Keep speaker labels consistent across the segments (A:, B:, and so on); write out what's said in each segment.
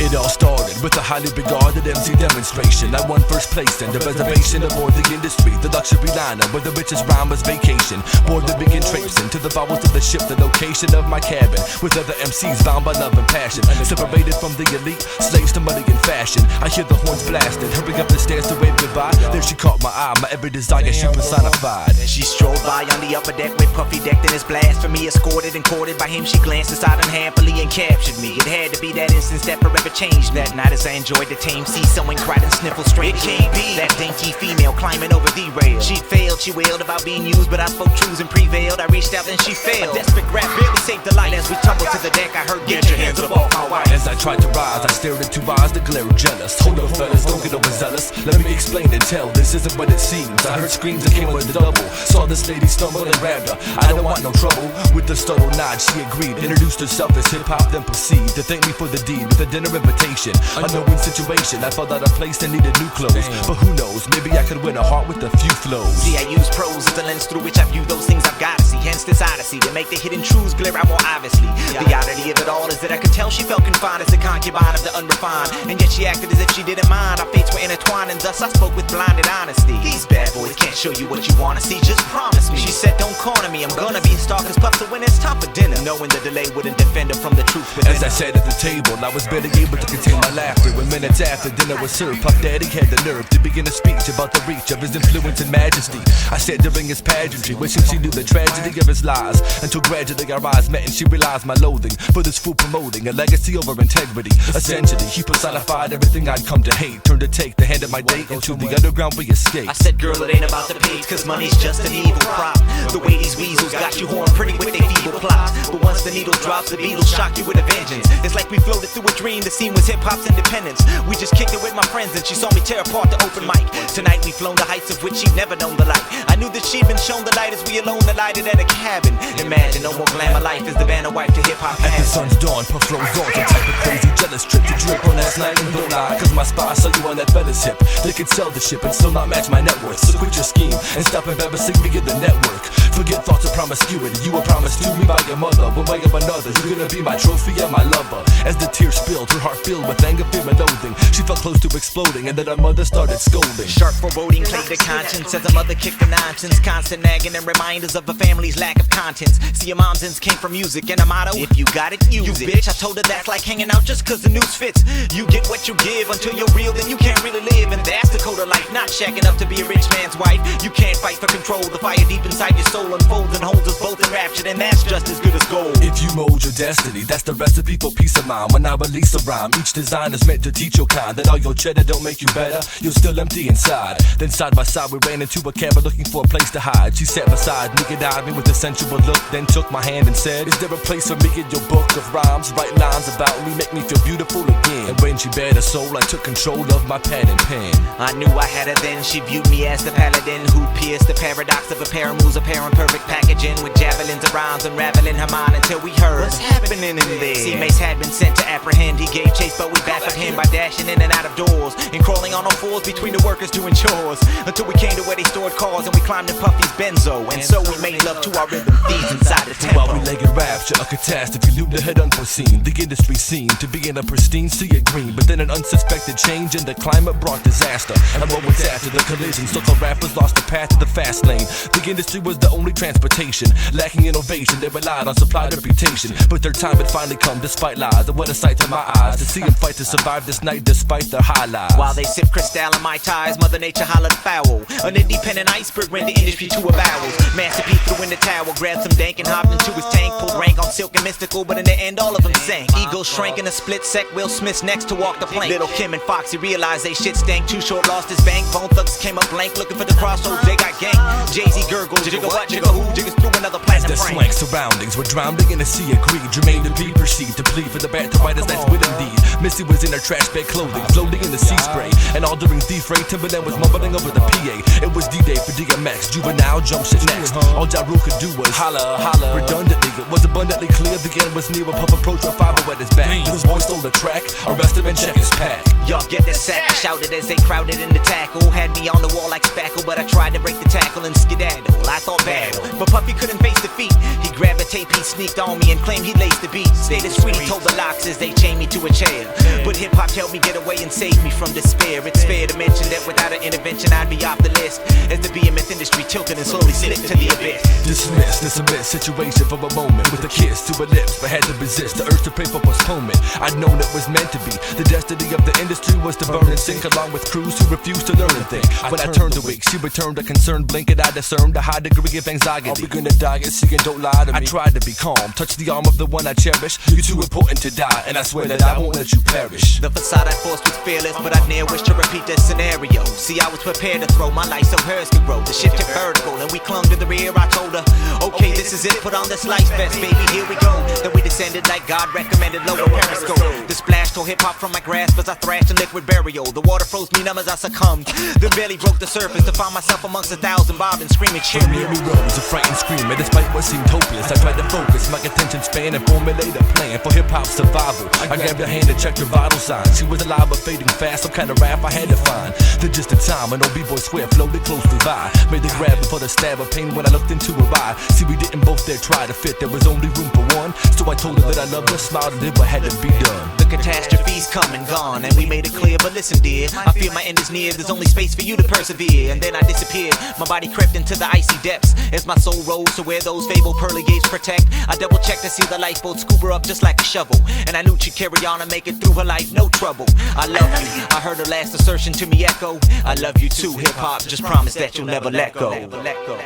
A: It all started with a highly regarded MC demonstration. I won first place in the reservation aboard the industry, the luxury liner where the richest rhyme was vacation. Board to begin tracing to the bowels of the ship, the location of my cabin, with other MCs bound by love and passion. Separated from the elite, slaves to money and fashion. I hear the horns blasting, hurry up the stairs to wave goodbye. There she caught my eye, my every desire she personified.
B: She strolled by on the upper deck with Puffy decked in his blasphemy. Escorted and courted by him, she glanced inside him happily and captured me. It had to be that instance that forever changed that night as I enjoyed the tame. See someone cried and sniffled straight. It can't be that dainty female climbing over the rail. She'd failed, she wailed about being used, but I spoke truths and prevailed. I reached out, then she failed. A desperate grab barely saved the light. As we tumbled to the deck, I heard, "Get your hands up off my wife."
A: As I tried to rise, I stared into eyes that glare jealous. Hold up, fellas, don't get overzealous. Let me explain and tell, this isn't what it seems. I heard screams that came with the double. Saw this lady stumble and grabbed her. I don't want no trouble. With a subtle nod, she agreed. Introduced herself as hip-hop, then proceeded to thank me for the deed with a dinner invitation. Unknowing situation, I felt out of place and needed new clothes. But who knows, maybe I could win a heart with a few flows.
B: See, I use prose as the lens through which I view those things I've gotta see. Hence this odyssey, to make the hidden truths glare out more obviously. The oddity of it all is that I could tell she felt confined as a concubine of the unrefined. And yet she acted as if she didn't mind. Our fates were intertwined and thus I spoke with blinded honesty. These bad boys can't show you what you wanna see, just promise me. She said, don't corner me, I'm gonna be a star cause Puff, so when it's time for dinner, knowing the delay wouldn't defend her from the truth within
A: As I sat at the table, I was barely able to contain my laughter. When minutes after dinner was served, Puff Daddy had the nerve to begin a speech about the reach of his influence and majesty. I sat during his pageantry, wishing she knew the tragedy of his lies, until gradually our eyes met and she realized my loathing for this fool promoting a legacy over integrity. Essentially, he personified everything I'd come to hate. Turned to take the hand of my date into the underground we escaped.
B: I said, girl, it ain't about the page, cause money's just an evil prop. The way these weasels got you horned pretty with their feeble plots. But once the needle drops, the Beatles shock you with a vengeance. It's like we floated through a dream, the scene was hip-hop's independence. We just kicked it with my friends and she saw me tear apart the open mic. Tonight we flown the heights of which she'd never known the light. I knew that she'd been shown the light as we alone alighted at a cabin. Imagine no more glamour life as the banner wife to hip-hop.
A: At the sun's dawn, Puff flows on some type of crazy jealous trip to drip on that slang and don't lie, cause my spy saw you on that feather's hip. They could sell the ship and still not match my net worth. So quit your scheme and stop embarrassing me in the network. Forget thoughts of promiscuity, you were promised to me by your mother. One way or another, you're gonna be my trophy and my lover. As the tears spilled, her heart filled with anger, fear and loathing, she felt close to exploding and then her mother started scolding.
B: Sharp foreboding played the conscience as her mother kicked the nonsense. Constant nagging and reminders of her family's lack of contents. See, your mom's ends came from music and a motto, if you got it, use it. Bitch, I told her that's like hanging out just cause the news fits. You get what you give until you're real, then you can't really live. And that's the code of life, not shacking up to be a rich man's wife. You can't fight for control, the fire deep inside your soul unfolds and holds us both enraptured, and that's just as good as gold.
A: If you mold your destiny, that's the recipe for peace of mind. When I release a rhyme, each design is meant to teach your kind that all your cheddar don't make you better, you're still empty inside. Then side by side we ran into a cabin looking for a place to hide. She sat beside me and eyed me with a sensual look, then took my hand and said, is there a place for me in your book of rhymes? Write lines about me, make me feel beautiful again. And when she bared her soul, I took control of my pad and pen.
B: I knew I had her then, she viewed me as the paladin who'd pierce the paradox of a pair of moves, a pair in perfect packaging, with javelins and rhymes unraveling her mind until we heard what's happening in there. See, Mace had been sent to apprehend, he gave chase but we baffled him by dashing in and out of doors and crawling on all fours between the workers doing chores, until we came to where they stored cars and we climbed in Puffy's benzo, and so we made love to our rhythm thieves inside the tempo.
A: While we lay in rapture, a catastrophe loomed ahead unforeseen. The industry seemed to be in a pristine sea of green, but then an unsuspected change in the climate brought disaster. And moments after the collision, so-called rappers lost the path to the fast lane. The industry was the only transportation, lacking innovation, they relied on supplied reputation. But their time had finally come despite lies, and what a sight to my eyes to see them fight to survive this night despite their high lives.
B: While they sip crystal in my ties, Mother Nature hollered foul. An independent iceberg ran the industry to a bowels. Master P threw in the towel, grabbed some dank and hopped into his tank. Pulled rank on silk and mystical, but in the end all of them sank. Eagles shrank in a split sec, Will Smith's next to walk the plank. Little Kim and Foxy realized they shit stank. Too Short lost his bank. Bone Thugs came up blank, looking for the crossroads, they got ganked. Jay-Z gurgled, jigga what, jigga who, jiggas through another platinum
A: the
B: frame.
A: swank surroundings were drowning in a sea of greed. Jermaine to be perceived to plead for the bad to writers that's with indeed. Missy was in her trash bag clothing, floating in the sea spray, and all during D-Fray, Timberland was mumbling over the PA. It was D-Day for DMX, Juvenile jump shit next. All Ja Rule could do was holla, holla. Redundantly, it was abundantly clear the end was near. A Puff approached with 5 at his back. His boy stole the track, arrested and check his pack.
B: Y'all get this sack, shouted as they crowded in the tackle. Had me on the wall like spackle, but I tried to break the tackle and skedaddle. I thought battle, but Puffy couldn't face defeat. He grabbed a tape, he sneaked on me and claimed he laced the beat. Stayed discreet, he told the locks as they chained me to a chair. But hip-hop helped me get away and saved me from despair. It's fair to mention that without an intervention I'd be off the list, as the behemoth industry tilted and slowly slipped to the abyss.
A: Dismissed this abyss situation for a moment, with a kiss to her lips, but had to resist the urge to pray for postponement. I'd known it was meant to be. The destiny of the industry was to burn and sink, along with crews who refused to learn a thing. When I turned awake, she returned a concerned blink, and I discerned a high degree of anxiety. Are we gonna die? Yes, you don't lie to me. I tried to be calm, touch the arm of the one I cherish. You're too important to die, and I swear that I won't let you perish.
B: The facade I forced was fearless, but I never wished to repeat that scenario. See, I was prepared to throw my life so hers could grow. The shift took vertical, and we clung to the rear. I told her, okay, this is it, put on the slice vest, baby, here we go. Then we descended like God recommended, lower periscope. The splash tore hip-hop from my grasp as I thrashed in liquid burial. The water froze me numb as I succumbed. Then barely broke the surface to find myself amongst 1,000 bobbing, screaming cheer me.
A: Me rose a frightened scream, and despite what seemed hopeless, I tried to focus my attention span and formulate a plan for hip-hop survival. I grabbed her hand and checked her vital signs. She was alive but fading fast, some kind of rap I had to find. The just in time, an old b-boy square floated closely by. Made the grab before the stab of pain when I looked into her eye. See, we didn't both dare try to fit, there was only room for one. So I told her that I loved her, smiled and did what had to be done.
B: The catastrophe's come and gone, and we made it clear, but listen dear, I feel my end is near, there's only space for you to persevere. And then I disappeared, my body crept into the icy depths, as my soul rose to where those fabled pearly gates protect. I double checked to see the lifeboat scoop her up just like a shovel, and I knew she'd carry on and make it through her life, no trouble. I love you, I heard her last assertion to me echo, I love you too, hip-hop, just promise that you'll never let go.
C: I'll never let go. I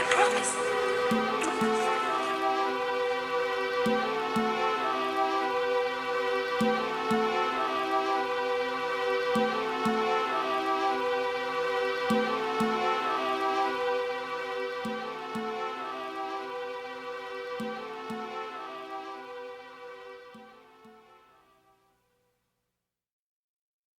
C: promise.